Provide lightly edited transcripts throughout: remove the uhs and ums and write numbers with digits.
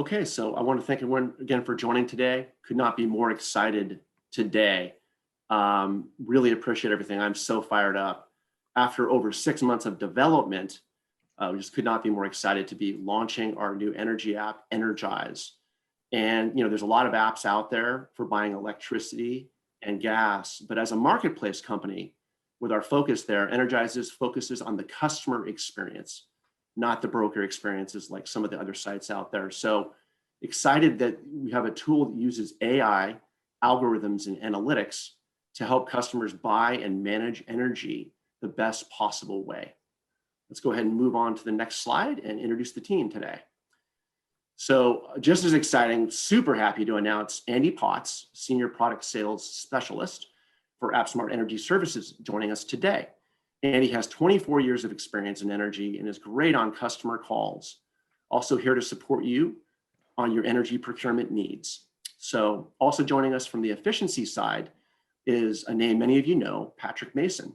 Okay, so I want to thank everyone again for joining today. Could not be more excited today. Really appreciate everything. I'm so fired up. After over 6 months of development, we just could not be more excited to be launching our new energy app, Energize. And there's a lot of apps out there for buying electricity and gas, but as a marketplace company, with our focus there, Energize focuses on the customer experience, not the broker experiences like some of the other sites out there. So excited that we have a tool that uses AI, algorithms, and analytics to help customers buy and manage energy the best possible way. Let's go ahead and move on to the next slide and introduce the team today. So just as exciting, super happy to announce Andy Potts, Senior Product Sales Specialist for AppSmart Energy Services, joining us today. Andy has 24 years of experience in energy and is great on customer calls. Also here to support you on your energy procurement needs. So also joining us from the efficiency side is a name many of you know, Patrick Mason.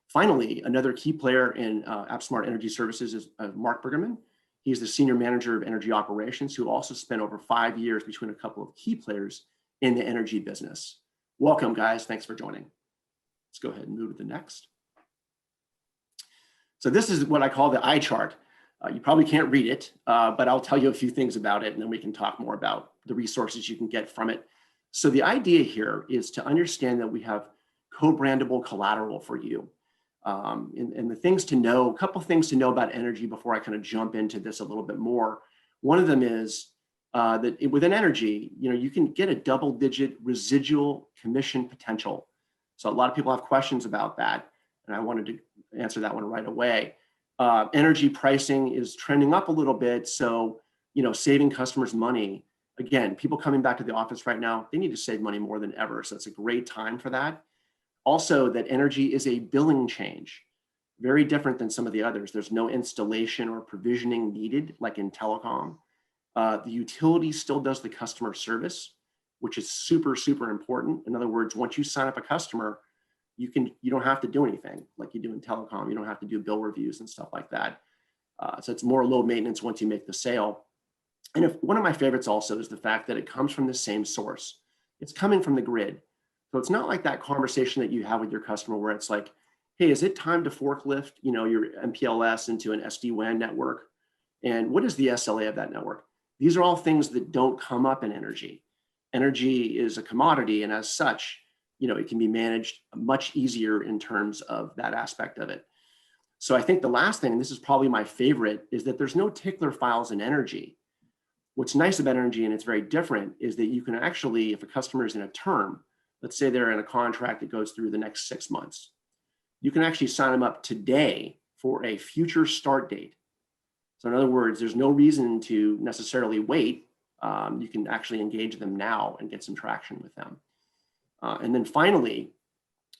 Finally, another key player in AppSmart Energy Services is Mark Bergerman. He's the Senior Manager of Energy Operations, who also spent over 5 years between a couple of key players in the energy business. Welcome, guys. Thanks for joining. Let's go ahead and move to the next. So this is what I call the eye chart. You probably can't read it, but I'll tell you a few things about it, and then we can talk more about the resources you can get from it. So the idea here is to understand that we have co-brandable collateral for you. And the things to know, a couple things to know about energy before I kind of jump into this a little bit more. One of them is that within energy, you can get a double-digit residual commission potential. So a lot of people have questions about that, and I wanted to answer that one right away. Energy pricing is trending up a little bit, so saving customers money. Again, people coming back to the office right now, they need to save money more than ever, so it's a great time for that. Also, that energy is a billing change, very different than some of the others. There's no installation or provisioning needed like in telecom. The utility still does the customer service, which is super, super important. In other words, once you sign up a customer, you don't have to do anything like you do in telecom. You don't have to do bill reviews and stuff like that. So it's more low maintenance once you make the sale. And one of my favorites also is the fact that it comes from the same source. It's coming from the grid. So it's not like that conversation that you have with your customer where it's like, hey, is it time to forklift, your MPLS into an SD-WAN network? And what is the SLA of that network? These are all things that don't come up in energy. Energy is a commodity, and as such, it can be managed much easier in terms of that aspect of it. So I think the last thing, and this is probably my favorite, is that there's no tickler files in energy. What's nice about energy, and it's very different, is that you can actually, if a customer is in a term, let's say they're in a contract that goes through the next 6 months, you can actually sign them up today for a future start date. So in other words, there's no reason to necessarily wait. You can actually engage them now and get some traction with them. And then finally,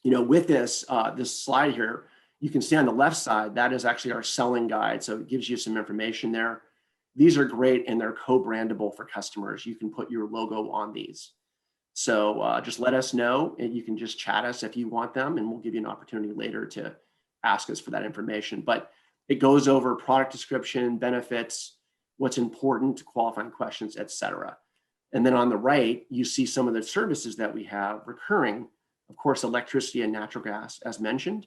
with this slide here, you can see on the left side, that is actually our selling guide. So it gives you some information there. These are great and they're co-brandable for customers. You can put your logo on these. So just let us know, and you can just chat us if you want them, and we'll give you an opportunity later to ask us for that information. But it goes over product description, benefits, what's important, qualifying questions, etc. And then on the right, you see some of the services that we have recurring, of course, electricity and natural gas, as mentioned,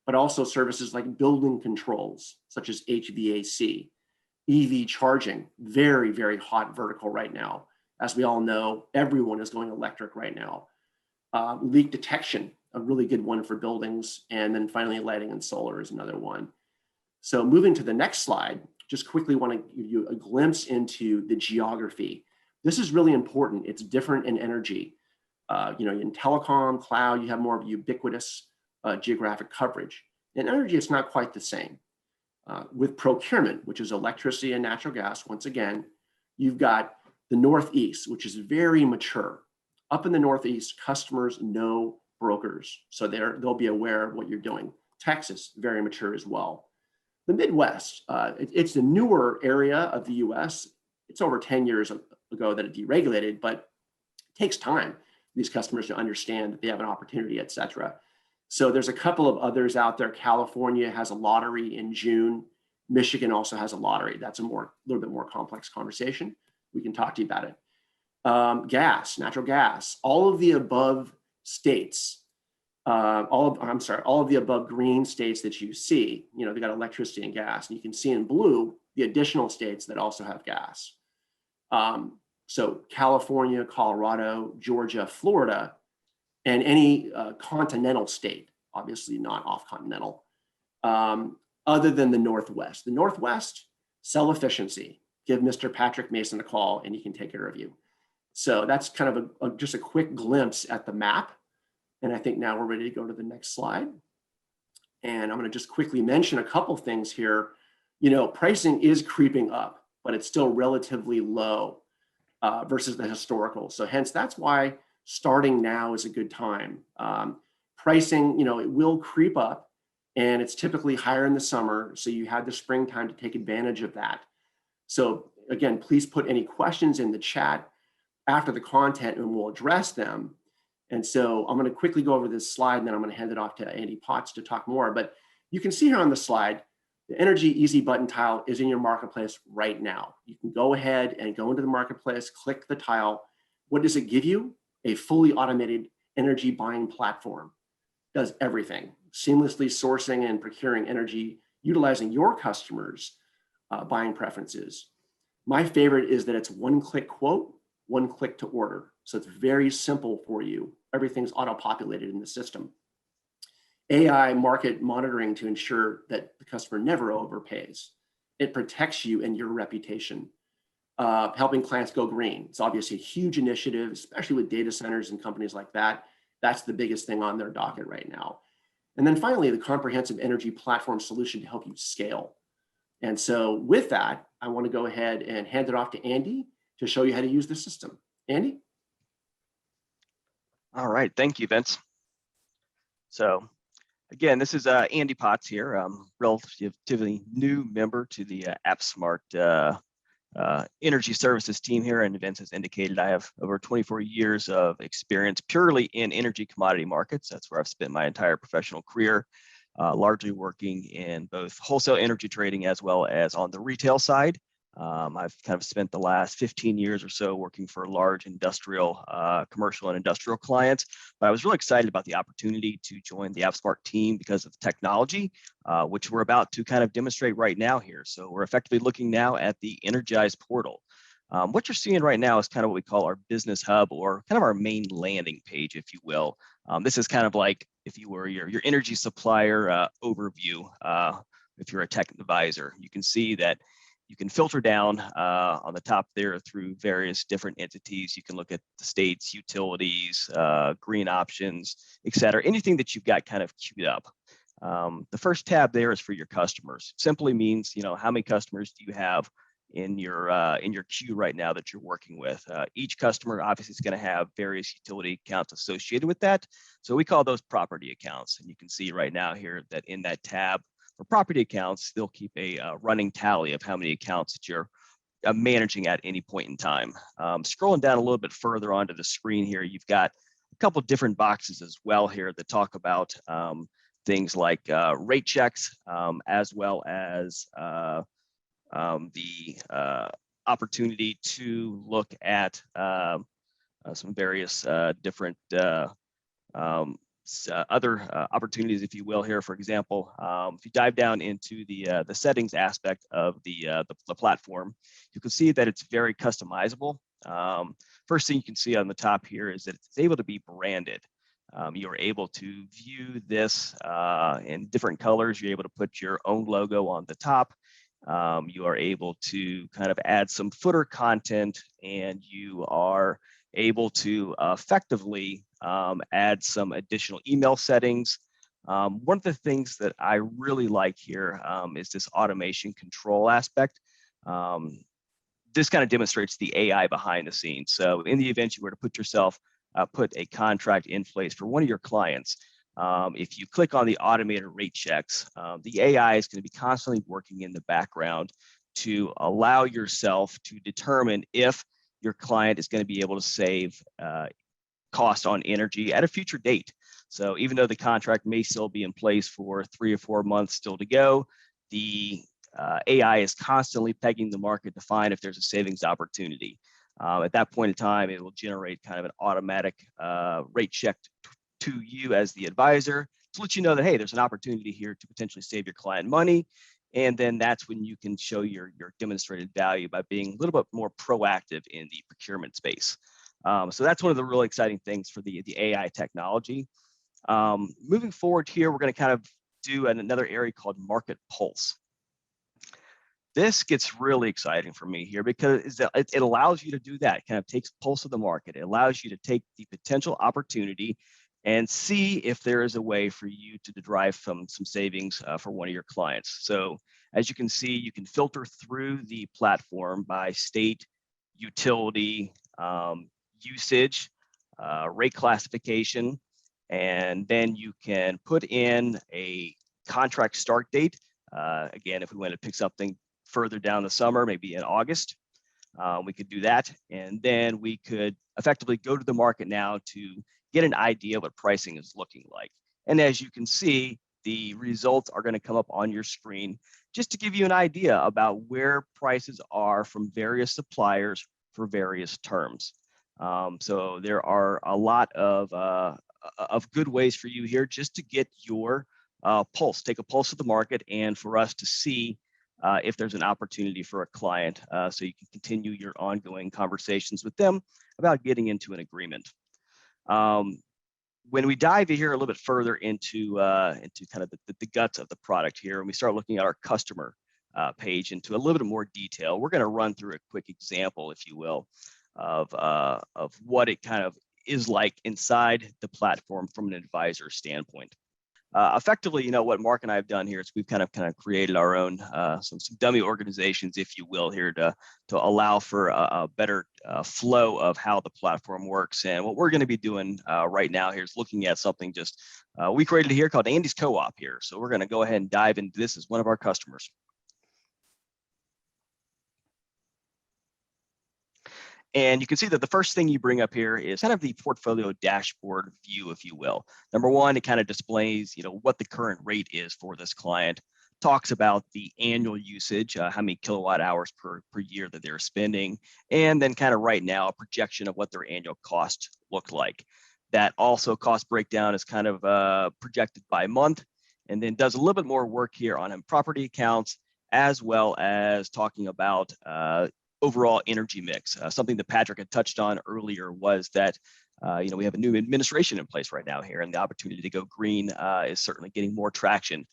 but also services like building controls, such as HVAC, EV charging, very, very hot vertical right now. As we all know, everyone is going electric right now. Leak detection, a really good one for buildings. And then finally, lighting and solar is another one. So moving to the next slide, just quickly want to give you a glimpse into the geography. This is really important. It's different in energy. In telecom, cloud, you have more of ubiquitous geographic coverage. In energy, it's not quite the same. With procurement, which is electricity and natural gas, once again, you've got the Northeast, which is very mature. Up in the Northeast, customers know brokers, so they'll be aware of what you're doing. Texas, very mature as well. The Midwest, it's a newer area of the US. It's over 10 years ago that it deregulated, but it takes time for these customers to understand that they have an opportunity, et cetera. So there's a couple of others out there. California has a lottery in June. Michigan also has a lottery. That's a little bit more complex conversation. We can talk to you about it. Gas, natural gas, all of the above states, all of the above green states that you see, they got electricity and gas, and you can see in blue the additional states that also have gas. So California, Colorado, Georgia, Florida, and any continental state, obviously not off-continental, other than the Northwest. The Northwest, cell efficiency. Give Mr. Patrick Mason a call and he can take care of you. So that's kind of just a quick glimpse at the map. And I think now we're ready to go to the next slide. And I'm going to just quickly mention a couple things here. Pricing is creeping up, but it's still relatively low versus the historical. So hence, that's why starting now is a good time. Pricing, it will creep up, and it's typically higher in the summer. So you have the springtime to take advantage of that. So again, please put any questions in the chat after the content and we'll address them. And so I'm going to quickly go over this slide and then I'm going to hand it off to Andy Potts to talk more. But you can see here on the slide, the Energy Easy button tile is in your marketplace right now. You can go ahead and go into the marketplace, click the tile. What does it give you? A fully automated energy buying platform. Does everything, seamlessly sourcing and procuring energy, utilizing your customers' buying preferences. My favorite is that it's one-click quote, one-click to order. So it's very simple for you. Everything's auto-populated in the system. AI market monitoring to ensure that the customer never overpays. It protects you and your reputation. Helping clients go green. It's obviously a huge initiative, especially with data centers and companies like that. That's the biggest thing on their docket right now. And then finally, the comprehensive energy platform solution to help you scale. And so with that, I want to go ahead and hand it off to Andy to show you how to use the system. Andy? All right, thank you, Vince. So again, this is Andy Potts here. I'm relatively new member to the AppSmart energy services team here, and Vince has indicated I have over 24 years of experience purely in energy commodity markets. That's where I've spent my entire professional career, largely working in both wholesale energy trading as well as on the retail side. I've kind of spent the last 15 years or so working for large industrial, commercial and industrial clients. But I was really excited about the opportunity to join the AppSmart team because of the technology, which we're about to kind of demonstrate right now here. So we're effectively looking now at the Energize portal. What you're seeing right now is kind of what we call our business hub, or kind of our main landing page, if you will. This is kind of like if you were your energy supplier overview. If you're a tech advisor, you can see that you can filter down on the top there through various different entities. You can look at the states, utilities, green options, et cetera, anything that you've got kind of queued up. The first tab there is for your customers. Simply means, how many customers do you have in your queue right now that you're working with. Each customer obviously is going to have various utility accounts associated with that. So we call those property accounts. And you can see right now here that in that tab, for property accounts, they'll keep a running tally of how many accounts that you're managing at any point in time. Scrolling down a little bit further onto the screen here, you've got a couple different boxes as well here that talk about things like rate checks, as well as the opportunity to look at some various different other opportunities, if you will, here. For example, if you dive down into the settings aspect of the platform, you can see that it's very customizable. First thing you can see on the top here is that it's able to be branded. You're able to view this in different colors. You're able to put your own logo on the top. You are able to kind of add some footer content, and you are able to effectively add some additional email settings. One of the things that I really like here is this automation control aspect. This kind of demonstrates the AI behind the scenes. So in the event you were to put a contract in place for one of your clients, if you click on the automated rate checks, the AI is going to be constantly working in the background to allow yourself to determine if your client is going to be able to save cost on energy at a future date. So even though the contract may still be in place for 3 or 4 months still to go, the AI is constantly pegging the market to find if there's a savings opportunity. At that point in time, it will generate kind of an automatic rate check to you as the advisor to let you know that, hey, there's an opportunity here to potentially save your client money. And then that's when you can show your demonstrated value by being a little bit more proactive in the procurement space. So that's one of the really exciting things for the AI technology. Moving forward here, we're going to kind of do another area called Market Pulse. This gets really exciting for me here because it allows you to do that. It kind of takes pulse of the market. It allows you to take the potential opportunity and see if there is a way for you to derive some savings for one of your clients. So as you can see, you can filter through the platform by state, utility, usage, rate classification, and then you can put in a contract start date. Again, if we want to pick something further down the summer, maybe in August, we could do that. And then we could effectively go to the market now to get an idea of what pricing is looking like. And as you can see, the results are going to come up on your screen just to give you an idea about where prices are from various suppliers for various terms. So there are a lot of good ways for you here just to get your pulse, take a pulse of the market, and for us to see if there's an opportunity for a client, so you can continue your ongoing conversations with them about getting into an agreement. When we dive here a little bit further into kind of the guts of the product here, and we start looking at our customer page into a little bit more detail, we're going to run through a quick example, if you will, of what it kind of is like inside the platform from an advisor standpoint. Effectively, what Mark and I have done here is we've kind of created our own some dummy organizations, if you will, here to allow for a better flow of how the platform works. And what we're going to be doing right now here is looking at something just we created here called Andy's Co-op here. So we're going to go ahead and dive into this as one of our customers. And you can see that the first thing you bring up here is kind of the portfolio dashboard view, if you will. Number one, it kind of displays, what the current rate is for this client, talks about the annual usage, how many kilowatt hours per year that they're spending, and then kind of right now a projection of what their annual cost look like. That also cost breakdown is kind of projected by month, and then does a little bit more work here on property accounts, as well as talking about overall energy mix. Something that Patrick had touched on earlier was that we have a new administration in place right now here, and the opportunity to go green is certainly getting more traction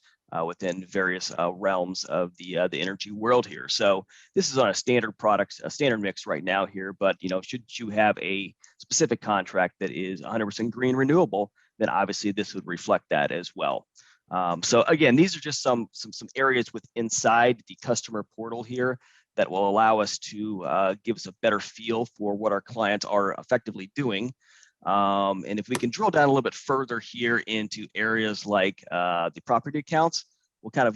within various realms of the energy world here. So this is on a standard product, a standard mix right now here, but should you have a specific contract that is 100% green renewable, then obviously this would reflect that as well. So again, these are just some areas inside the customer portal here that will allow us to give us a better feel for what our clients are effectively doing. And if we can drill down a little bit further here into areas like the property accounts, we'll kind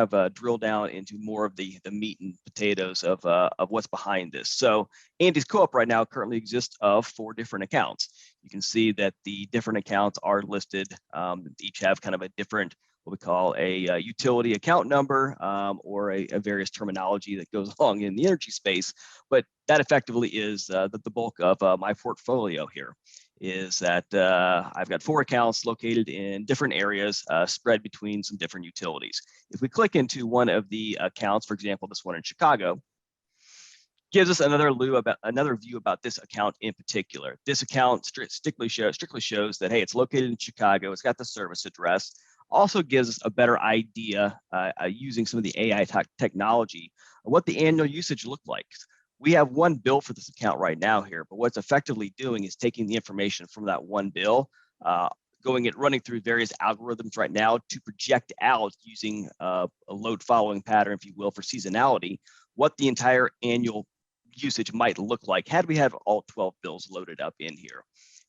of drill down into more of the meat and potatoes of what's behind this. So Andy's Co-op right now currently exists of 4 different accounts. You can see that the different accounts are listed, each have kind of a different, what we call a utility account number, or a various terminology that goes along in the energy space. But that effectively is the bulk of my portfolio here, is that I've got 4 accounts located in different areas, spread between some different utilities. If we click into one of the accounts, for example, this one in Chicago, gives us another view about this account in particular. This account strictly shows that, hey, it's located in Chicago, it's got the service address. Also gives us a better idea using some of the AI technology of what the annual usage looked like. We have one bill for this account right now here, but what's effectively doing is taking the information from that one bill, running through various algorithms right now to project out using a load following pattern, if you will, for seasonality, what the entire annual usage might look like had we have all 12 bills loaded up in here.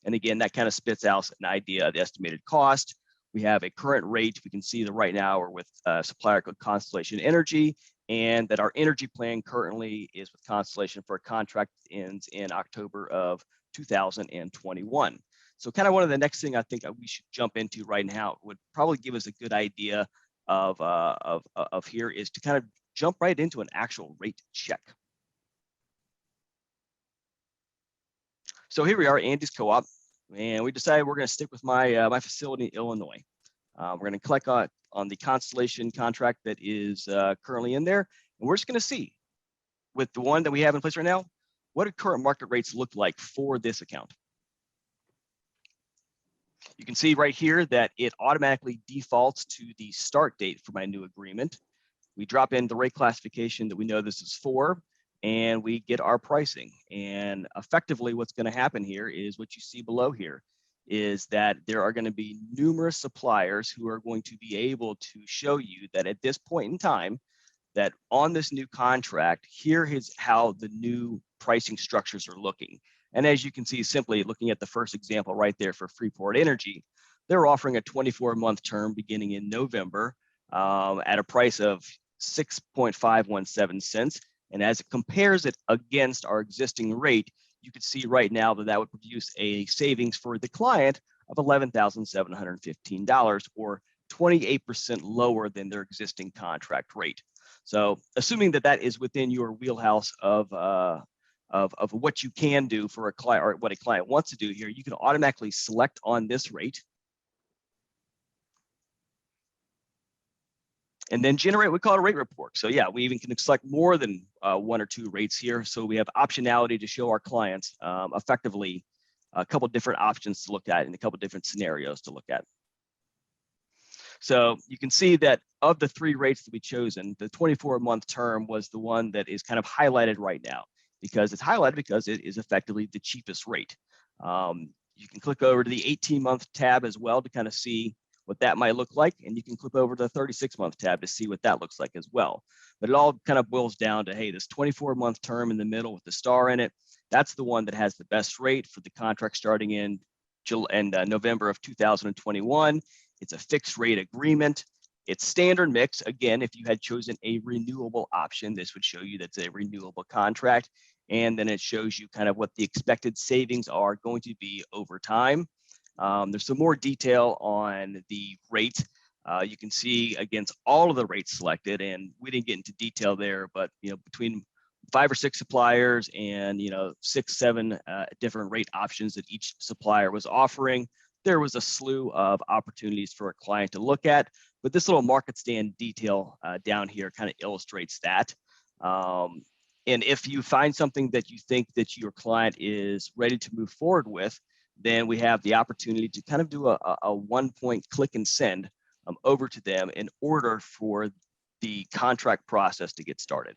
And again, that kind of spits out an idea of the estimated cost. We have a current rate. We can see that right now we're with a supplier called Constellation Energy, and that our energy plan currently is with Constellation for a contract that ends in October of 2021. So kind of one of the next thing I think we should jump into right now would probably give us a good idea of here is to kind of jump right into an actual rate check. So here we are, Andy's Co-op, and we decided we're going to stick with my my facility in Illinois. We're going to click on the Constellation contract that is currently in there, and we're just going to see, with the one that we have in place right now, what do current market rates look like for this account. You can see right here that it automatically defaults to the start date for my new agreement. We drop in the rate classification that we know this is for, and we get our pricing. And effectively what's going to happen here is what you see below here, is that there are going to be numerous suppliers who are going to be able to show you that at this point in time, that on this new contract, here is how the new pricing structures are looking. And as you can see, simply looking at the first example right there for Freeport Energy, they're offering a 24-month term beginning in November at a price of 6.517 cents. And as it compares it against our existing rate, you can see right now that that would produce a savings for the client of $11,715, or 28% lower than their existing contract rate. So assuming that that is within your wheelhouse of what you can do for a client, or what a client wants to do here, you can automatically select on this rate and then generate what we call a rate report. So yeah, we even can select more than one or two rates here. So we have optionality to show our clients effectively a couple different options to look at and a couple different scenarios to look at. So you can see that of the three rates that we chosen, the 24-month term was the one that is kind of highlighted right now, because it's highlighted because it is effectively the cheapest rate. You can click over to the 18-month tab as well to kind of see what that might look like, and you can click over to the 36-month tab to see what that looks like as well. But it all kind of boils down to, hey, this 24-month term in the middle with the star in it, that's the one that has the best rate for the contract starting in November of 2021. It's a fixed rate agreement. It's standard mix. Again, if you had chosen a renewable option, this would show you that's a renewable contract. And then it shows you kind of what the expected savings are going to be over time. There's some more detail on the rate. You can see against all of the rates selected, and we didn't get into detail there, but between 5 or 6 suppliers and 6, 7 different rate options that each supplier was offering, there was a slew of opportunities for a client to look at. But this little market stand detail down here kind of illustrates that. And if you find something that you think that your client is ready to move forward with, then we have the opportunity to kind of do a one-point click and send over to them in order for the contract process to get started.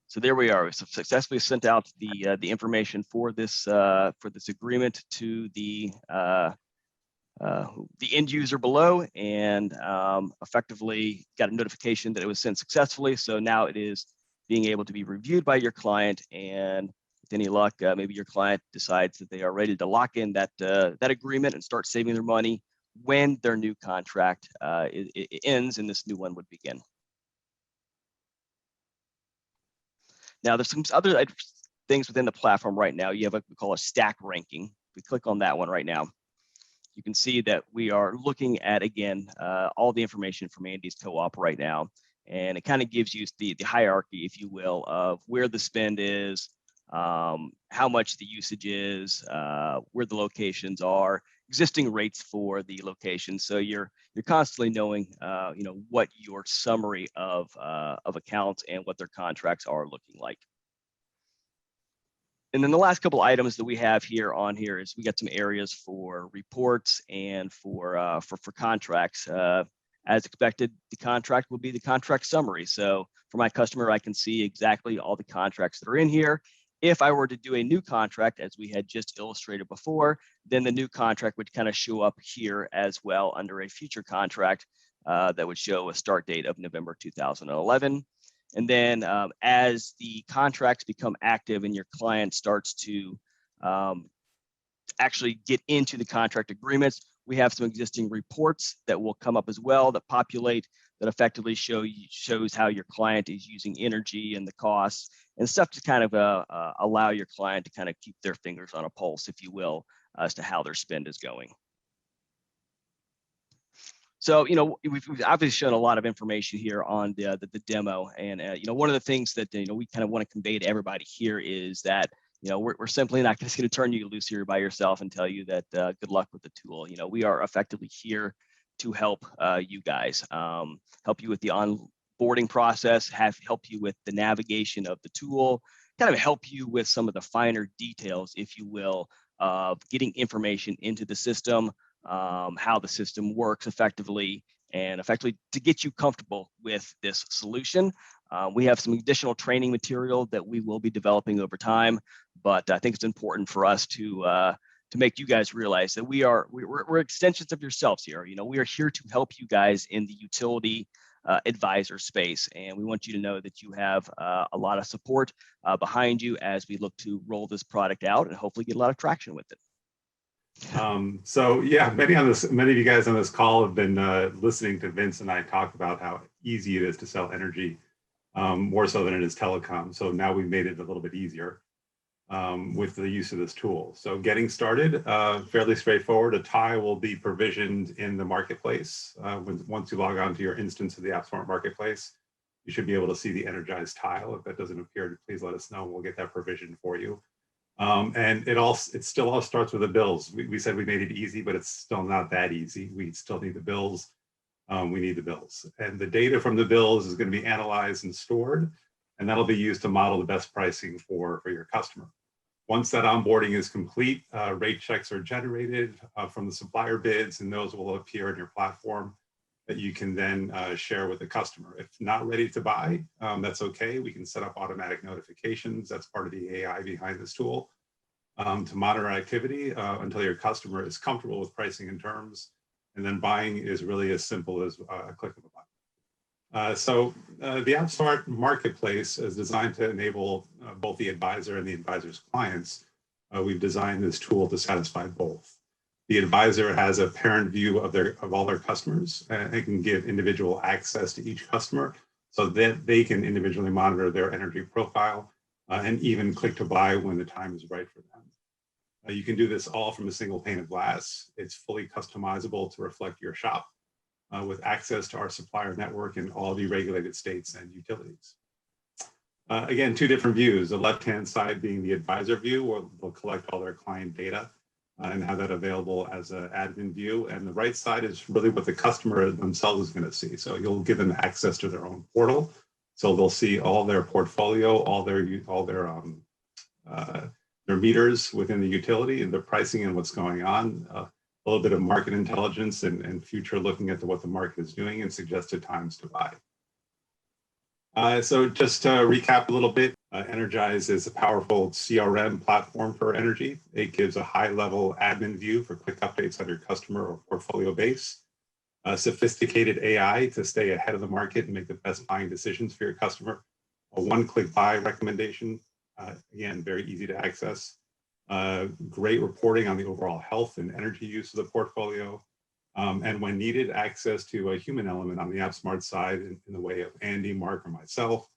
So there we are. We successfully sent out the information for this agreement to the end user below, and effectively got a notification that it was sent successfully. So now it is being able to be reviewed by your client, and with any luck, maybe your client decides that they are ready to lock in that agreement and start saving their money when their new contract it ends and this new one would begin. Now, there's some other things within the platform right now. You have what we call a stack ranking. If we click on that one right now, you can see that we are looking at, again, all the information from Andy's Co-op right now. And it kind of gives you the hierarchy, if you will, of where the spend is, how much the usage is, where the locations are, existing rates for the locations. So you're constantly knowing, what your summary of accounts and what their contracts are looking like. And then the last couple items that we have here on here is we got some areas for reports and for contracts. As expected, the contract will be the contract summary. So for my customer, I can see exactly all the contracts that are in here. If I were to do a new contract, as we had just illustrated before, then the new contract would kind of show up here as well under a future contract that would show a start date of November 2011. And then as the contracts become active and your client starts to actually get into the contract agreements, we have some existing reports that will come up as well that populate that effectively shows how your client is using energy and the costs and stuff to kind of allow your client to kind of keep their fingers on a pulse, if you will, as to how their spend is going. So, we've obviously shown a lot of information here on the demo, and one of the things that we kind of want to convey to everybody here is that we're simply not just going to turn you loose here by yourself and tell you that good luck with the tool. We are effectively here to help you guys, help you with the onboarding process, help you with the navigation of the tool, kind of help you with some of the finer details, if you will, of getting information into the system, how the system works effectively, and effectively to get you comfortable with this solution. We have some additional training material that we will be developing over time, but I think it's important for us to make you guys realize that we're extensions of yourselves here. We are here to help you guys in the utility advisor space, and we want you to know that you have a lot of support behind you as we look to roll this product out and hopefully get a lot of traction with it. So yeah, many of you guys on this call have been listening to Vince and I talk about how easy it is to sell energy, more so than it is telecom. So now we've made it a little bit easier with the use of this tool. So getting started, fairly straightforward. A tie will be provisioned in the marketplace. Once you log on to your instance of the AppSmart marketplace, you should be able to see the Energize tile. If that doesn't appear, please let us know. We'll get that provisioned for you. And it still all starts with the bills. We said we made it easy, but it's still not that easy. We still need the bills. We need the bills. And the data from the bills is going to be analyzed and stored, and that'll be used to model the best pricing for your customer. Once that onboarding is complete, rate checks are generated from the supplier bids, and those will appear in your platform that you can then share with the customer. If not ready to buy, that's okay. We can set up automatic notifications. That's part of the AI behind this tool to monitor activity until your customer is comfortable with pricing and terms. And then buying is really as simple as a click of a button. So the AppSmart marketplace is designed to enable both the advisor and the advisor's clients. We've designed this tool to satisfy both. The advisor has a parent view of all their customers and can give individual access to each customer so that they can individually monitor their energy profile and even click to buy when the time is right for them. You can do this all from a single pane of glass. It's fully customizable to reflect your shop with access to our supplier network in all the regulated states and utilities. Again, two different views. The left-hand side being the advisor view, where they'll collect all their client data and have that available as an admin view. And the right side is really what the customer themselves is going to see. So you'll give them access to their own portal. So they'll see all their portfolio, all their meters within the utility and their pricing and what's going on. A little bit of market intelligence and future looking at what the market is doing and suggested times to buy. So just to recap a little bit, Energize is a powerful CRM platform for energy. It gives a high-level admin view for quick updates on your customer or portfolio base, sophisticated AI to stay ahead of the market and make the best buying decisions for your customer, a one-click buy recommendation, again, very easy to access, great reporting on the overall health and energy use of the portfolio, and when needed, access to a human element on the AppSmart side in the way of Andy, Mark, or myself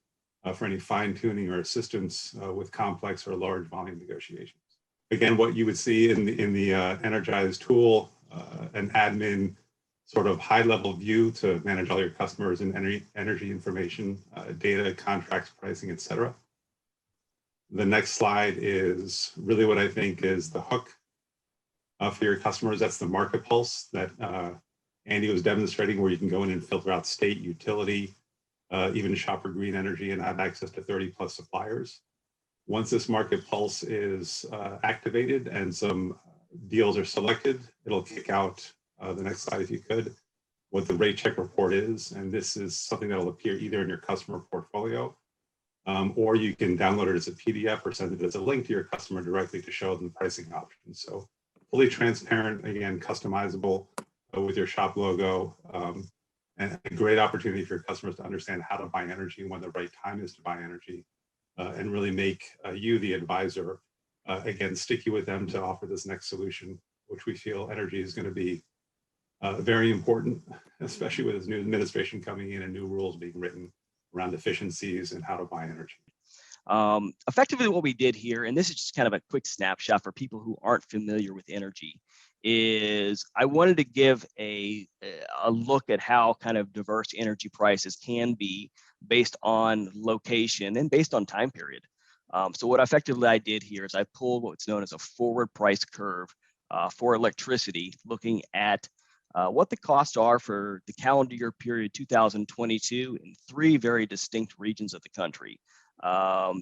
for any fine tuning or assistance with complex or large volume negotiations. Again, what you would see in the Energize tool, an admin sort of high-level view to manage all your customers and energy information, data, contracts, pricing, et cetera. The next slide is really what I think is the hook for your customers. That's the market pulse that Andy was demonstrating, where you can go in and filter out state, utility, even shop for green energy and have access to 30+ suppliers. Once this market pulse is activated and some deals are selected, it'll kick out the next slide, if you could, what the rate check report is. And this is something that will appear either in your customer portfolio or you can download it as a PDF or send it as a link to your customer directly to show them pricing options. So fully transparent, again, customizable with your shop logo, and a great opportunity for your customers to understand how to buy energy, when the right time is to buy energy, and really make you, the advisor, again, sticky with them to offer this next solution, which we feel energy is going to be very important, especially with this new administration coming in and new rules being written around efficiencies and how to buy energy. Effectively what we did here, and this is just kind of a quick snapshot for people who aren't familiar with energy, is I wanted to give a look at how kind of diverse energy prices can be based on location and based on time period. So what effectively I did here is I pulled what's known as a forward price curve for electricity, looking at what the costs are for the calendar year period 2022 in 3 very distinct regions of the country. I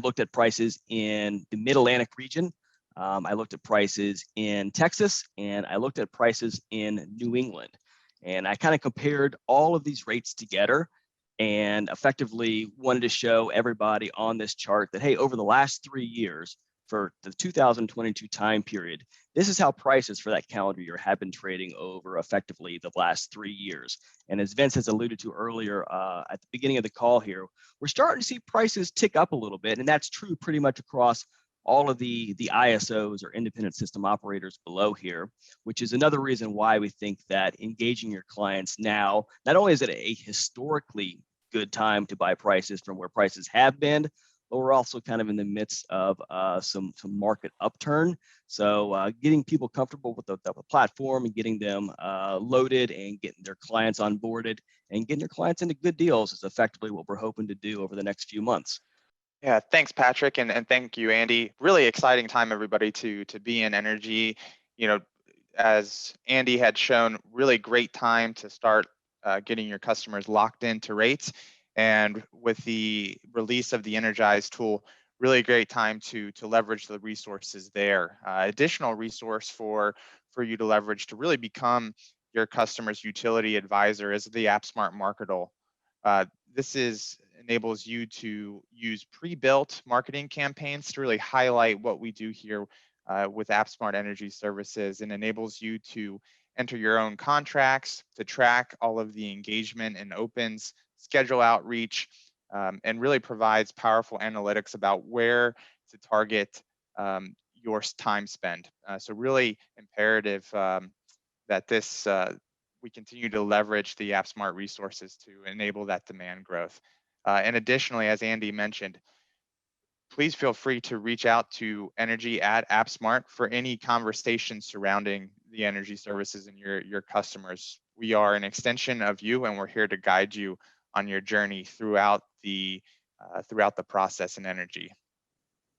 looked at prices in the Mid-Atlantic region. I looked at prices in Texas, and I looked at prices in New England. And I kind of compared all of these rates together and effectively wanted to show everybody on this chart that, hey, over the last 3 years, for the 2022 time period, this is how prices for that calendar year have been trading over effectively the last 3 years. And as Vince has alluded to earlier at the beginning of the call here, we're starting to see prices tick up a little bit, and that's true pretty much across all of the ISOs or independent system operators below here, which is another reason why we think that engaging your clients now, not only is it a historically good time to buy prices from where prices have been, but we're also kind of in the midst of some market upturn. So getting people comfortable with the platform and getting them loaded and getting their clients onboarded and getting your clients into good deals is effectively what we're hoping to do over the next few months. Yeah, thanks, Patrick, and thank you, Andy. Really exciting time, everybody, to be in energy. You know, as Andy had shown, really great time to start getting your customers locked into rates. And with the release of the Energize tool, really great time to leverage the resources there. Additional resource for you to leverage to really become your customer's utility advisor is the AppSmart Marketal. This enables you to use pre-built marketing campaigns to really highlight what we do here with AppSmart Energy Services, and enables you to enter your own contracts, to track all of the engagement and opens, schedule outreach, and really provides powerful analytics about where to target your time spent. So really imperative that this we continue to leverage the AppSmart resources to enable that demand growth. And additionally, as Andy mentioned, please feel free to reach out to Energy at AppSmart for any conversations surrounding the energy services and your customers. We are an extension of you, and we're here to guide you on your journey throughout the process in energy.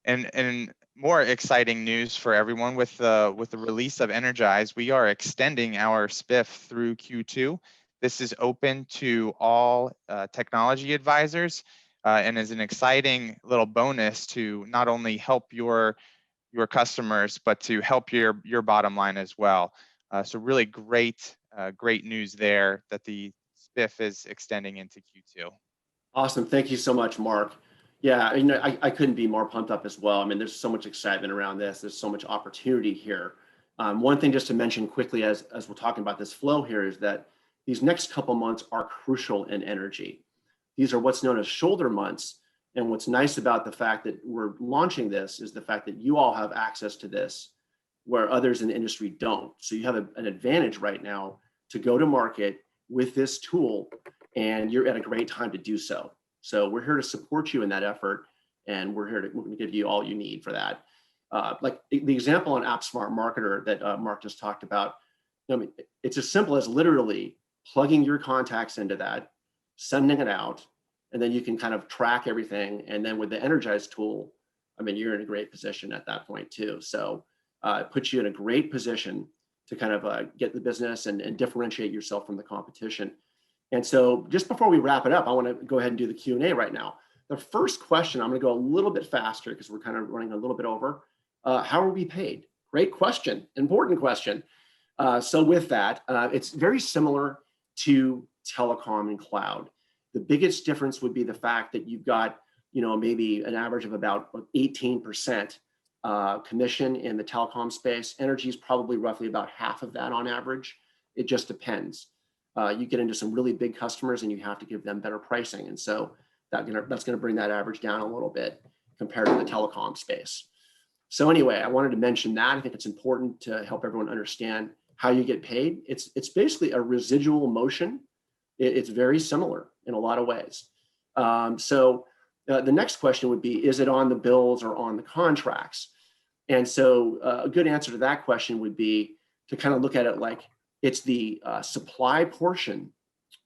And more exciting news for everyone, with the release of Energize, we are extending our SPIF through Q2. This is open to all technology advisors and is an exciting little bonus to not only help your customers, but to help your bottom line as well. So really great news there that the SPIF is extending into Q2. Awesome. Thank you so much, Mark. Yeah, I couldn't be more pumped up as well. I mean, there's so much excitement around this. There's so much opportunity here. One thing just to mention quickly as we're talking about this flow here is that these next couple months are crucial in energy. These are what's known as shoulder months. And what's nice about the fact that we're launching this is the fact that you all have access to this where others in the industry don't. So you have an advantage right now to go to market with this tool, and you're at a great time to do so. So we're here to support you in that effort, and we're going to give you all you need for that. Like the example on AppSmart Marketer that Mark just talked about, I mean, it's as simple as literally plugging your contacts into that, sending it out, and then you can kind of track everything. And then with the Energize tool, I mean, you're in a great position at that point too. So it puts you in a great position to kind of get the business and differentiate yourself from the competition. And so just before we wrap it up, I want to go ahead and do the Q&A right now. The first question, I'm going to go a little bit faster because we're kind of running a little bit over. How are we paid? Great question, important question. So with that, it's very similar to telecom and cloud. The biggest difference would be the fact that you've got, maybe an average of about 18% commission in the telecom space. Energy is probably roughly about half of that on average. It just depends. You get into some really big customers and you have to give them better pricing. And so that's going to bring that average down a little bit compared to the telecom space. So anyway, I wanted to mention that. I think it's important to help everyone understand how you get paid, it's basically a residual motion. It's very similar in a lot of ways. The next question would be, is it on the bills or on the contracts? And so a good answer to that question would be to kind of look at it like it's the supply portion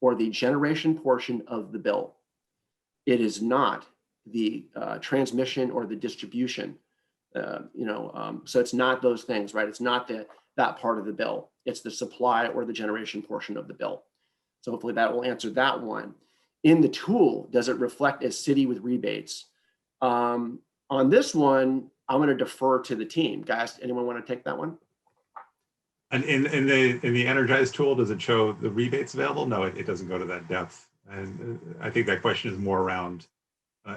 or the generation portion of the bill. It is not the transmission or the distribution. So it's not those things, right? It's not that part of the bill. It's the supply or the generation portion of the bill. So hopefully that will answer that one. In the tool, does it reflect a city with rebates? On this one, I'm going to defer to the team. Guys, anyone want to take that one? And in the Energize tool, does it show the rebates available? No, it doesn't go to that depth. And I think that question is more around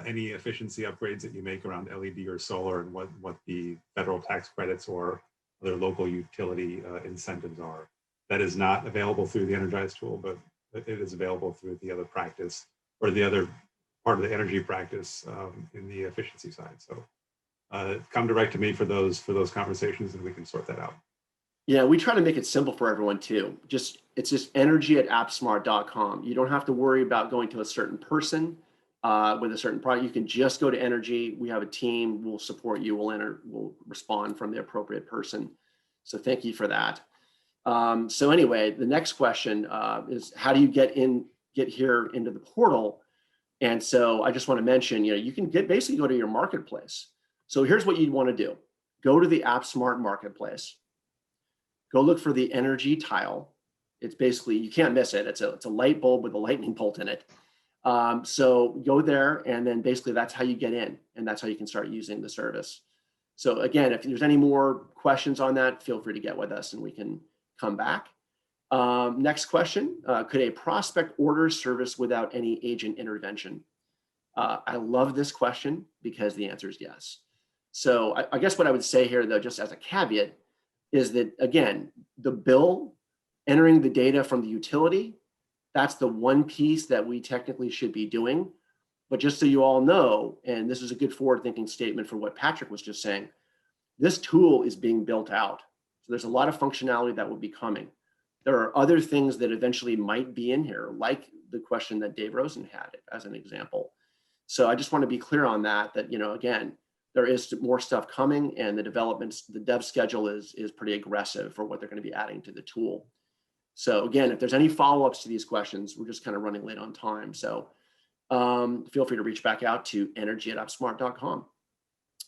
any efficiency upgrades that you make around LED or solar, and what the federal tax credits or other local utility incentives are. That is not available through the Energize tool, but it is available through the other practice or the other part of the energy practice in the efficiency side. So come direct to me for those conversations, and we can sort that out. Yeah, we try to make it simple for everyone too. It's just energy@appsmart.com. You don't have to worry about going to a certain person with a certain product. You can just go to Energy. We have a team. We'll support you. We'll respond from the appropriate person. So thank you for that. So anyway, the next question is, how do you get here into the portal? And so I just want to mention, you can basically go to your marketplace. So here's what you'd want to do. Go to the AppSmart marketplace. Go look for the energy tile. It's basically, you can't miss it. It's a light bulb with a lightning bolt in it. So go there, and then basically that's how you get in, and that's how you can start using the service. So again, if there's any more questions on that, feel free to get with us and we can come back. Next question, could a prospect order service without any agent intervention? I love this question because the answer is yes. So I guess what I would say here, though, just as a caveat, is that, again, the bill entering the data from the utility, that's the one piece that we technically should be doing. But just so you all know, and this is a good forward-thinking statement for what Patrick was just saying, this tool is being built out. So there's a lot of functionality that will be coming. There are other things that eventually might be in here, like the question that Dave Rosen had as an example. So I just want to be clear on that, again, there is more stuff coming, and the dev schedule is pretty aggressive for what they're going to be adding to the tool. So again, if there's any follow-ups to these questions, we're just kind of running late on time. So feel free to reach back out to energy@appsmart.com.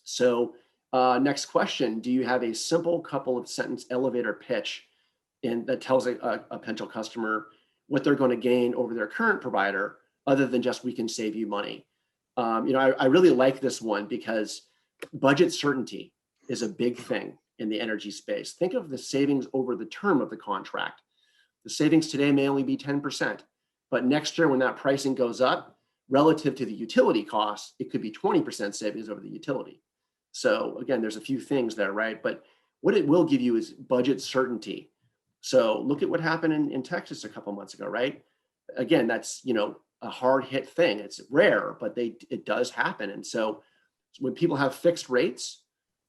So next question, do you have a simple couple of sentence elevator pitch that tells a potential customer what they're going to gain over their current provider, other than just, we can save you money? I really like this one because budget certainty is a big thing in the energy space. Think of the savings over the term of the contract. The savings today may only be 10%, but next year when that pricing goes up relative to the utility costs, it could be 20% savings over the utility. So again, there's a few things there, right? But what it will give you is budget certainty. So look at what happened in Texas a couple months ago, right? Again, that's, a hard hit thing. It's rare, but it does happen. And so when people have fixed rates,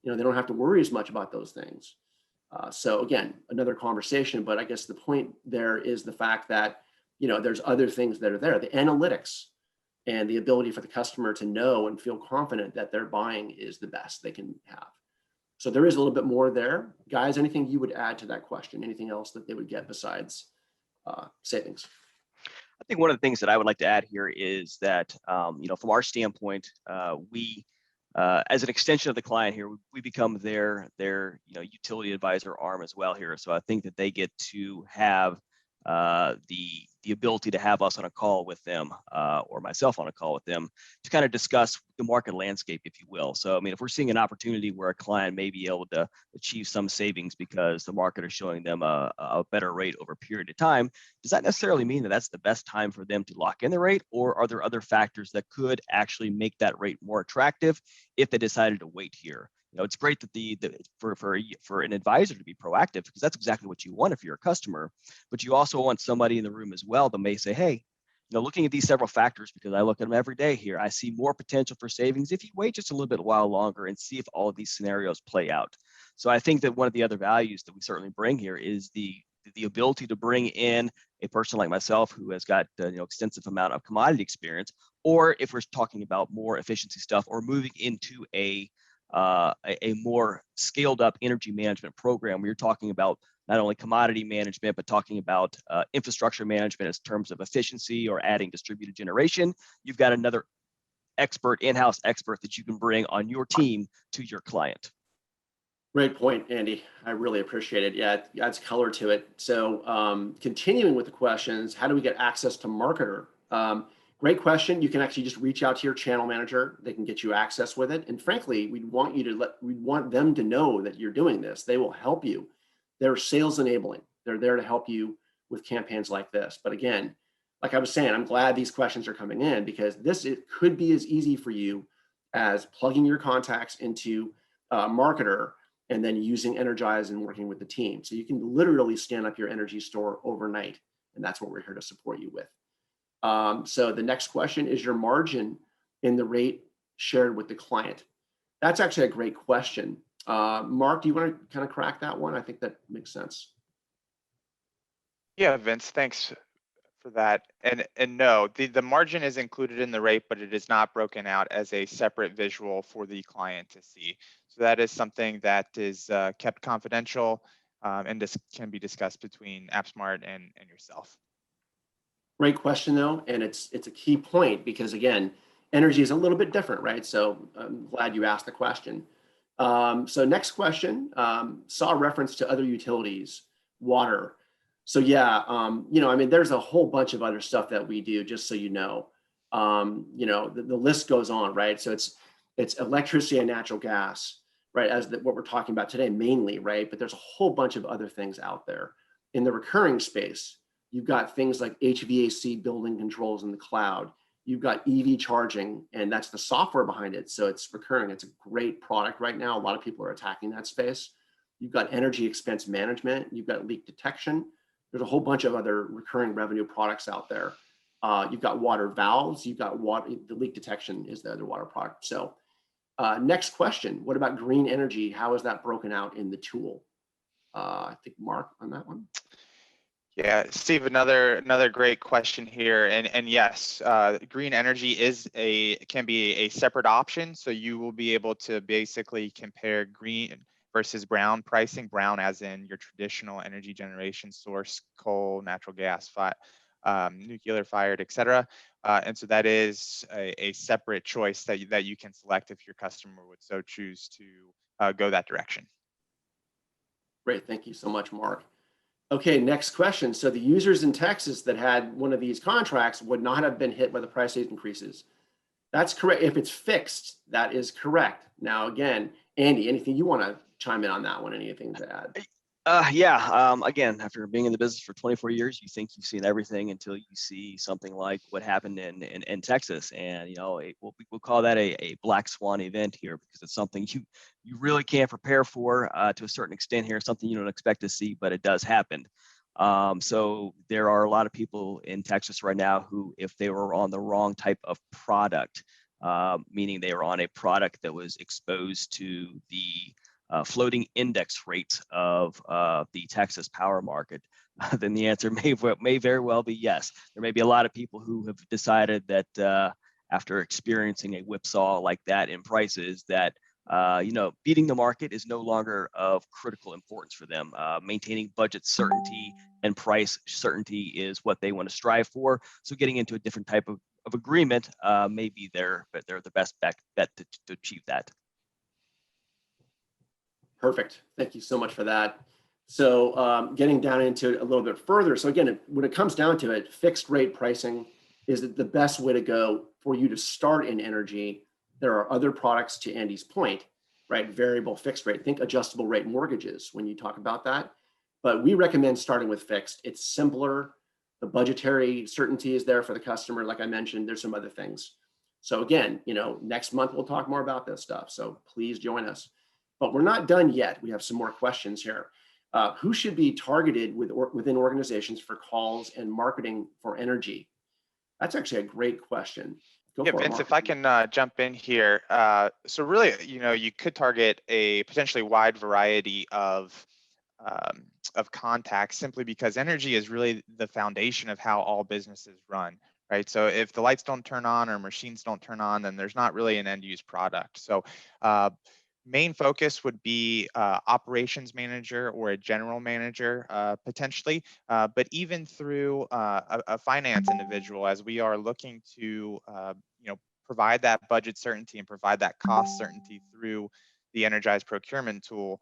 they don't have to worry as much about those things. So again, another conversation, but I guess the point there is the fact that, there's other things that are there, the analytics and the ability for the customer to know and feel confident that their buying is the best they can have. So there is a little bit more there. Guys, anything you would add to that question? Anything else that they would get besides savings? I think one of the things that I would like to add here is that, from our standpoint, we, as an extension of the client here, we become their utility advisor arm as well here. So I think that they get to have the ability to have us on a call with them, or myself on a call with them, to kind of discuss the market landscape, if you will. So, if we're seeing an opportunity where a client may be able to achieve some savings because the market is showing them a better rate over a period of time, does that necessarily mean that that's the best time for them to lock in the rate? Or are there other factors that could actually make that rate more attractive if they decided to wait here? It's great that for an advisor to be proactive, because that's exactly what you want if you're a customer. But you also want somebody in the room as well that may say, hey, looking at these several factors, because I look at them every day here, I see more potential for savings if you wait just a little bit while longer and see if all of these scenarios play out. So I think that one of the other values that we certainly bring here is the ability to bring in a person like myself who has got extensive amount of commodity experience, or if we're talking about more efficiency stuff or moving into a more scaled up energy management program where you're talking about not only commodity management, but talking about infrastructure management in terms of efficiency or adding distributed generation. You've got another expert, in-house expert that you can bring on your team to your client. Great point, Andy. I really appreciate it. Yeah, it adds color to it. So continuing with the questions, how do we get access to marketer? Great question. You can actually just reach out to your channel manager. They can get you access with it. And frankly, we want them to know that you're doing this. They will help you. They're sales enabling. They're there to help you with campaigns like this. But again, like I was saying, I'm glad these questions are coming in because it could be as easy for you as plugging your contacts into marketer and then using Energize and working with the team. So you can literally stand up your energy store overnight. And that's what we're here to support you with. So the next question is your margin in the rate shared with the client. That's actually a great question. Mark, do you want to kind of crack that one? I think that makes sense. Yeah, Vince, thanks for that. And no, the margin is included in the rate, but it is not broken out as a separate visual for the client to see. So that is something that is kept confidential, and this can be discussed between AppSmart and yourself. Great question though, and it's a key point because again, energy is a little bit different, right? So I'm glad you asked the question. So next question, saw a reference to other utilities, water. So yeah, I mean, there's a whole bunch of other stuff that we do, just so you know. The list goes on, right? So it's electricity and natural gas, right? As what we're talking about today mainly, right? But there's a whole bunch of other things out there. In the recurring space, you've got things like HVAC building controls in the cloud. You've got EV charging, and that's the software behind it. So it's recurring. It's a great product right now. A lot of people are attacking that space. You've got energy expense management. You've got leak detection. There's a whole bunch of other recurring revenue products out there. You've got water valves. You've got the leak detection is the other water product. So next question, what about green energy? How is that broken out in the tool? I think Mark on that one. Yeah, Steve, another great question here, and yes, green energy can be a separate option. So you will be able to basically compare green versus brown pricing. Brown, as in your traditional energy generation source, coal, natural gas, nuclear fired, etc. And so that is a separate choice that you can select if your customer would so choose to go that direction. Great, thank you so much, Mark. Okay, next question. So the users in Texas that had one of these contracts would not have been hit by the price increases. That's correct. If it's fixed, that is correct. Now, again, Andy, anything you want to chime in on that one? Anything to add? Again, after being in the business for 24 years, you think you've seen everything until you see something like what happened in Texas. And, we'll call that a black swan event here because it's something you really can't prepare for to a certain extent here, something you don't expect to see, but it does happen. So there are a lot of people in Texas right now who, if they were on the wrong type of product, meaning they were on a product that was exposed to the floating index rates of the Texas power market, then the answer may very well be yes. There may be a lot of people who have decided that after experiencing a whipsaw like that in prices, that beating the market is no longer of critical importance for them. Maintaining budget certainty and price certainty is what they want to strive for. So getting into a different type of agreement may be they're the best bet to achieve that. Perfect. Thank you so much for that. So getting down into it a little bit further. So again, when it comes down to it, fixed rate pricing is the best way to go for you to start in energy. There are other products, to Andy's point, right? Variable, fixed rate. Think adjustable rate mortgages when you talk about that. But we recommend starting with fixed. It's simpler. The budgetary certainty is there for the customer. Like I mentioned, there's some other things. So again, next month we'll talk more about this stuff. So please join us. But we're not done yet. We have some more questions here. Who should be targeted within organizations for calls and marketing for energy? That's actually a great question. Go Yeah, for it, Vince, Mark. if I can jump in here. So really, you could target a potentially wide variety of contacts simply because energy is really the foundation of how all businesses run, right? So if the lights don't turn on or machines don't turn on, then there's not really an end use product. So main focus would be operations manager or a general manager potentially, but even through a finance individual, as we are looking to provide that budget certainty and provide that cost certainty through the Energize procurement tool.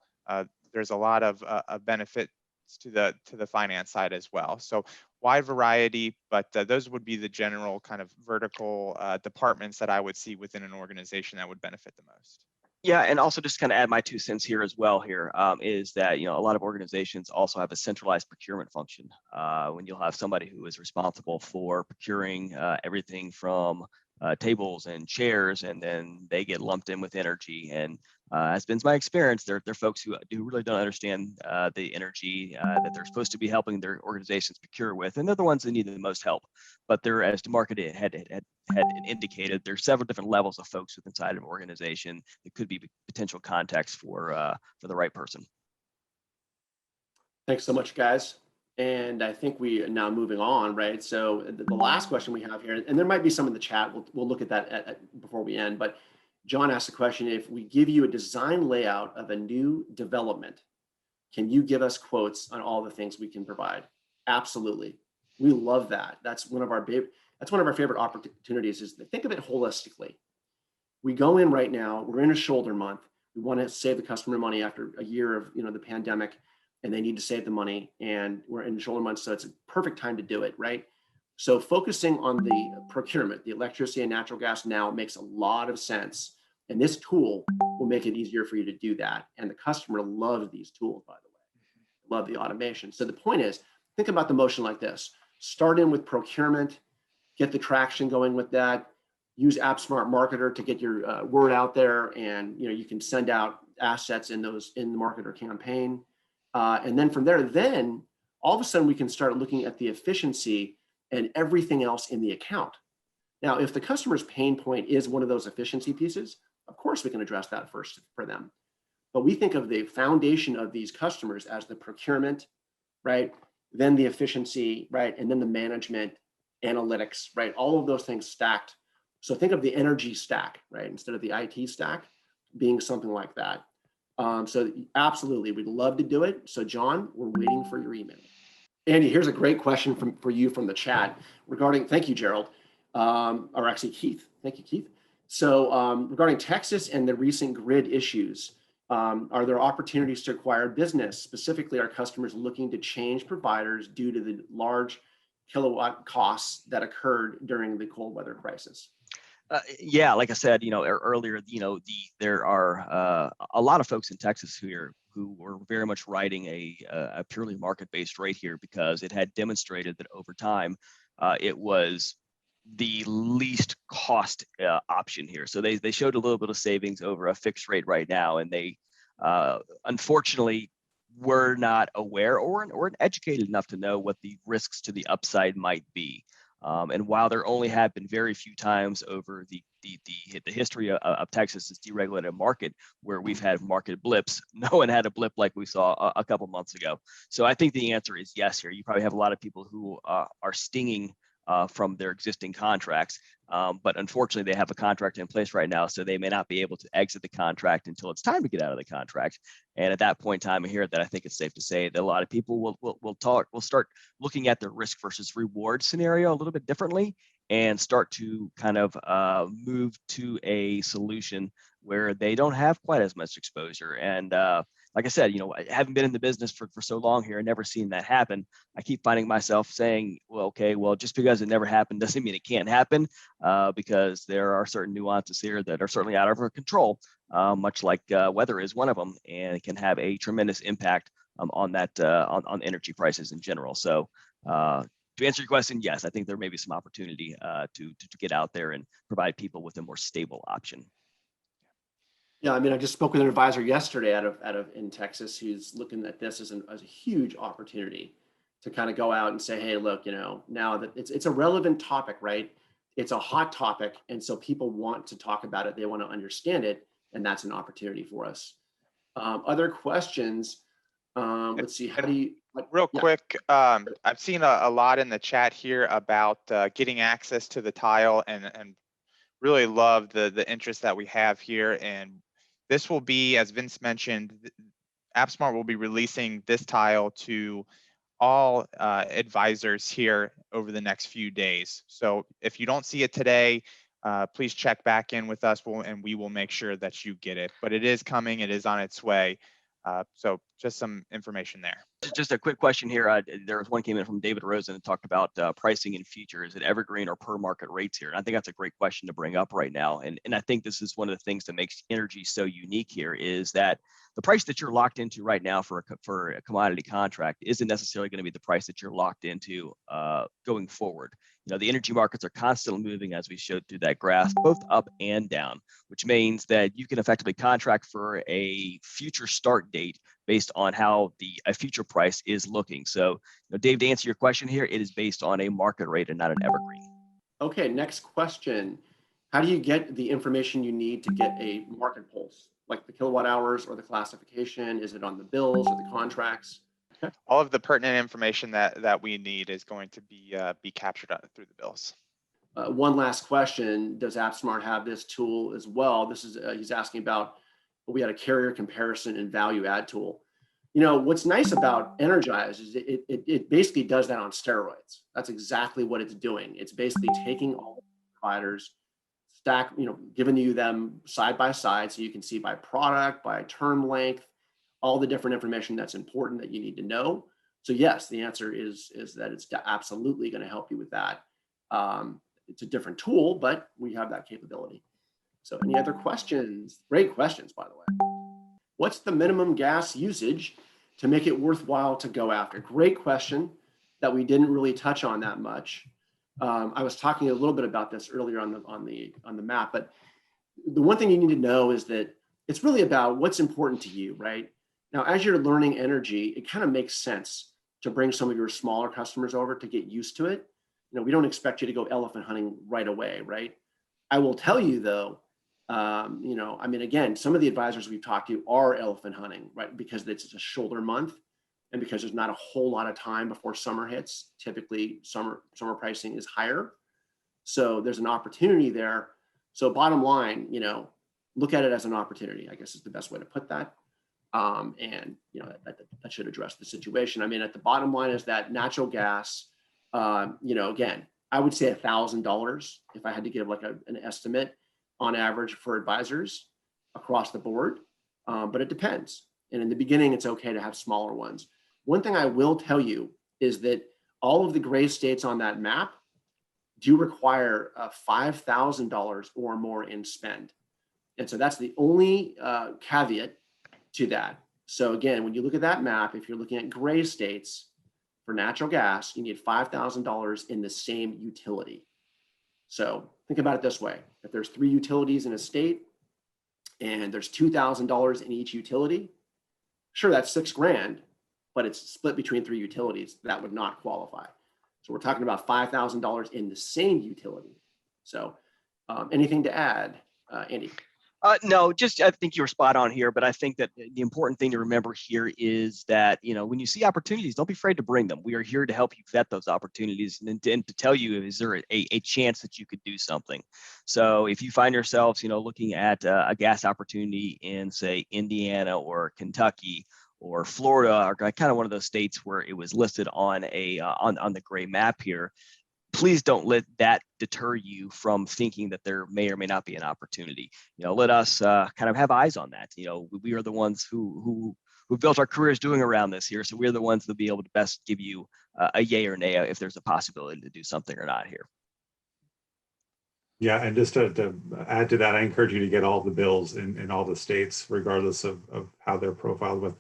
There's a lot of benefits to the finance side as well. So wide variety, but those would be the general kind of vertical departments that I would see within an organization that would benefit the most. Yeah, and also just kind of add my 2 cents here as well. Here is that a lot of organizations also have a centralized procurement function. When you'll have somebody who is responsible for procuring everything from tables and chairs, and then they get lumped in with energy. And has been my experience, they're folks who really don't understand the energy that they're supposed to be helping their organizations procure with, and they're the ones that need the most help. But there, as the market had indicated, there's several different levels of folks within inside of an organization that could be potential contacts for the right person. Thanks so much, guys. And I think we are now moving on, right? So the last question we have here, and there might be some in the chat, we'll look at that before we end, but John asked the question, if we give you a design layout of a new development, can you give us quotes on all the things we can provide? Absolutely. We love that. That's one of our favorite opportunities, is to think of it holistically. We go in right now, we're in a shoulder month. We want to save the customer money after a year of the pandemic, and they need to save the money, and we're in shoulder months, so it's a perfect time to do it, right? So focusing on the procurement, the electricity and natural gas now makes a lot of sense, and this tool will make it easier for you to do that. And the customer loves these tools, by the way, love the automation. So the point is, think about the motion like this: start in with procurement, get the traction going with that. Use AppSmart Marketer to get your word out there, and you can send out assets in the marketer campaign. And then from there, then all of a sudden we can start looking at the efficiency and everything else in the account. Now, if the customer's pain point is one of those efficiency pieces, of course we can address that first for them. But we think of the foundation of these customers as the procurement, right? Then the efficiency, right? And then the management, analytics, right? All of those things stacked. So think of the energy stack, right? Instead of the IT stack being something like that. So absolutely, we'd love to do it. So John, we're waiting for your email. Andy, here's a great question for you from the chat regarding, thank you, Gerald, or actually Keith. Thank you, Keith. So regarding Texas and the recent grid issues, are there opportunities to acquire business? Specifically, are customers looking to change providers due to the large kilowatt costs that occurred during the cold weather crisis? Yeah, like I said, earlier, there are a lot of folks in Texas who were very much riding a purely market-based rate here, because it had demonstrated that over time it was the least cost option here. So they showed a little bit of savings over a fixed rate right now, and they unfortunately were not aware or weren't educated enough to know what the risks to the upside might be. And while there only have been very few times over the history of Texas's deregulated market where we've had market blips, no one had a blip like we saw a couple months ago. So I think the answer is yes here. You probably have a lot of people who are stinging from their existing contracts, but unfortunately they have a contract in place right now, so they may not be able to exit the contract until it's time to get out of the contract. And at that point in time here, that I think it's safe to say that a lot of people will start looking at the risk versus reward scenario a little bit differently, and start to kind of move to a solution where they don't have quite as much exposure. And like I said, I haven't been in the business for so long here and never seen that happen. I keep finding myself saying, well, just because it never happened doesn't mean it can't happen, because there are certain nuances here that are certainly out of our control, much like weather is one of them, and it can have a tremendous impact on that on energy prices in general. So to answer your question, yes, I think there may be some opportunity to get out there and provide people with a more stable option. Yeah, I mean, I just spoke with an advisor yesterday out of in Texas who's looking at this as a huge opportunity to kind of go out and say, hey, look, now that it's a relevant topic, right? it's a hot topic. And so people want to talk about it. They want to understand it. And that's an opportunity for us. Other questions? Let's see, how do you? Real Yeah. quick, I've seen a lot in the chat here about getting access to the tile, and really love the interest that we have here. And this will be, as Vince mentioned, AppSmart will be releasing this tile to all advisors here over the next few days. So if you don't see it today, please check back in with us, and we will make sure that you get it. But it is coming, it is on its way. So just some information there. Just a quick question here. There was one came in from David Rosen and talked about pricing in future. Is it evergreen or per market rates here? And I think that's a great question to bring up right now. And I think this is one of the things that makes Energy so unique here is that the price that you're locked into right now for a commodity contract isn't necessarily going to be the price that you're locked into going forward. You know, the energy markets are constantly moving, as we showed through that graph, both up and down, which means that you can effectively contract for a future start date based on how a future price is looking. So, Dave, to answer your question here, it is based on a market rate and not an evergreen. Okay, next question. How do you get the information you need to get a market pulse, like the kilowatt hours or the classification? Is it on the bills or the contracts? Okay. All of the pertinent information that we need is going to be captured through the bills. One last question. Does AppSmart have this tool as well? This is, he's asking about, we had a carrier comparison and value add tool. What's nice about Energize is it basically does that on steroids. That's exactly what it's doing. It's basically taking all the providers, giving you them side by side so you can see by product, by term length, all the different information that's important that you need to know. So yes, the answer is that it's absolutely going to help you with that. It's a different tool, but we have that capability. So any other questions? Great questions, by the way. What's the minimum gas usage to make it worthwhile to go after? Great question that we didn't really touch on that much. I was talking a little bit about this earlier on the map, but the one thing you need to know is that it's really about what's important to you, right? Now, as you're learning energy, it kind of makes sense to bring some of your smaller customers over to get used to it. We don't expect you to go elephant hunting right away, right? I will tell you though, again, some of the advisors we've talked to are elephant hunting, right? Because it's a shoulder month and because there's not a whole lot of time before summer hits. Typically summer pricing is higher. So there's an opportunity there. So bottom line, look at it as an opportunity, I guess is the best way to put that. That should address the situation. At the bottom line is that natural gas, again, I would say $1,000 if I had to give like an estimate on average for advisors across the board, but it depends. And in the beginning, it's okay to have smaller ones. One thing I will tell you is that all of the gray states on that map do require $5,000 or more in spend. And so that's the only caveat to that. So again, when you look at that map, if you're looking at gray states for natural gas, you need $5,000 in the same utility. So think about it this way. If there's 3 utilities in a state and there's $2,000 in each utility, sure, that's $6,000, but it's split between 3 utilities. That would not qualify. So we're talking about $5,000 in the same utility. So anything to add, Andy? No, I think you're spot on here, but I think that the important thing to remember here is that, when you see opportunities, don't be afraid to bring them. We are here to help you vet those opportunities and to tell you, is there a chance that you could do something? So if you find yourselves, looking at a gas opportunity in, say, Indiana or Kentucky or Florida, or kind of one of those states where it was listed on on the gray map here, please don't let that deter you from thinking that there may or may not be an opportunity. Let us kind of have eyes on that. We are the ones who built our careers doing around this here. So we're the ones that'll be able to best give you a yay or nay if there's a possibility to do something or not here. Yeah, and just to add to that, I encourage you to get all the bills in all the states, regardless of how they're profiled with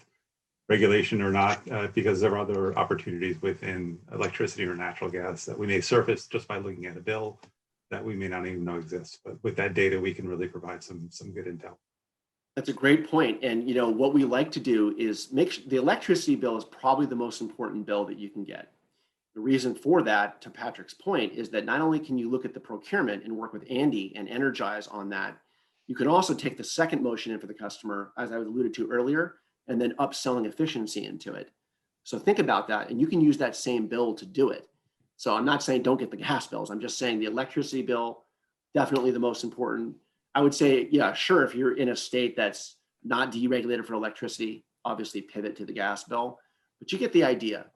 regulation or not, because there are other opportunities within electricity or natural gas that we may surface just by looking at a bill that we may not even know exists. But with that data, we can really provide some good intel. That's a great point. And what we like to do is the electricity bill is probably the most important bill that you can get. The reason for that, to Patrick's point, is that not only can you look at the procurement and work with Andy and Energize on that, you can also take the second motion in for the customer, as I alluded to earlier, and then upselling efficiency into it. So think about that, and you can use that same bill to do it. So I'm not saying don't get the gas bills. I'm just saying the electricity bill, definitely the most important. I would say, yeah, sure, if you're in a state that's not deregulated for electricity, obviously pivot to the gas bill, but you get the idea.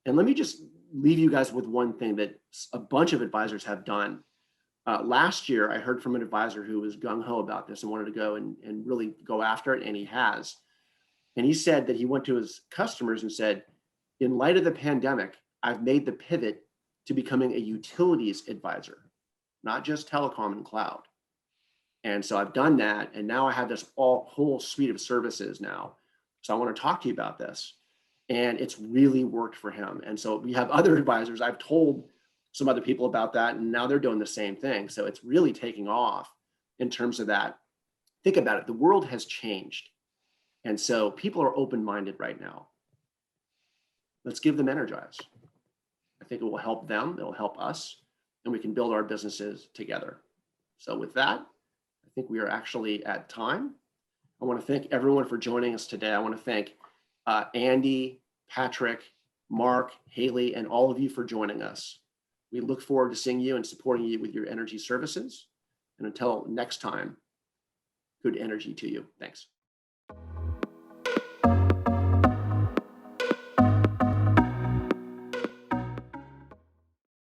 And let me just leave you guys with one thing that a bunch of advisors have done. Last year, I heard from an advisor who was gung-ho about this and wanted to go and really go after it, and he has. And he said that he went to his customers and said, in light of the pandemic, I've made the pivot to becoming a utilities advisor, not just telecom and cloud. And so I've done that, and now I have this whole suite of services now. So I want to talk to you about this. And it's really worked for him. And so we have other advisors. I've told some other people about that, and now they're doing the same thing. So it's really taking off in terms of that. Think about it. The world has changed. And so people are open-minded right now. Let's give them Energize. I think it will help them. It'll help us, and we can build our businesses together. So with that, I think we are actually at time. I want to thank everyone for joining us today. I want to thank Andy, Patrick, Mark, Haley, and all of you for joining us. We look forward to seeing you and supporting you with your energy services. And until next time, good energy to you. Thanks.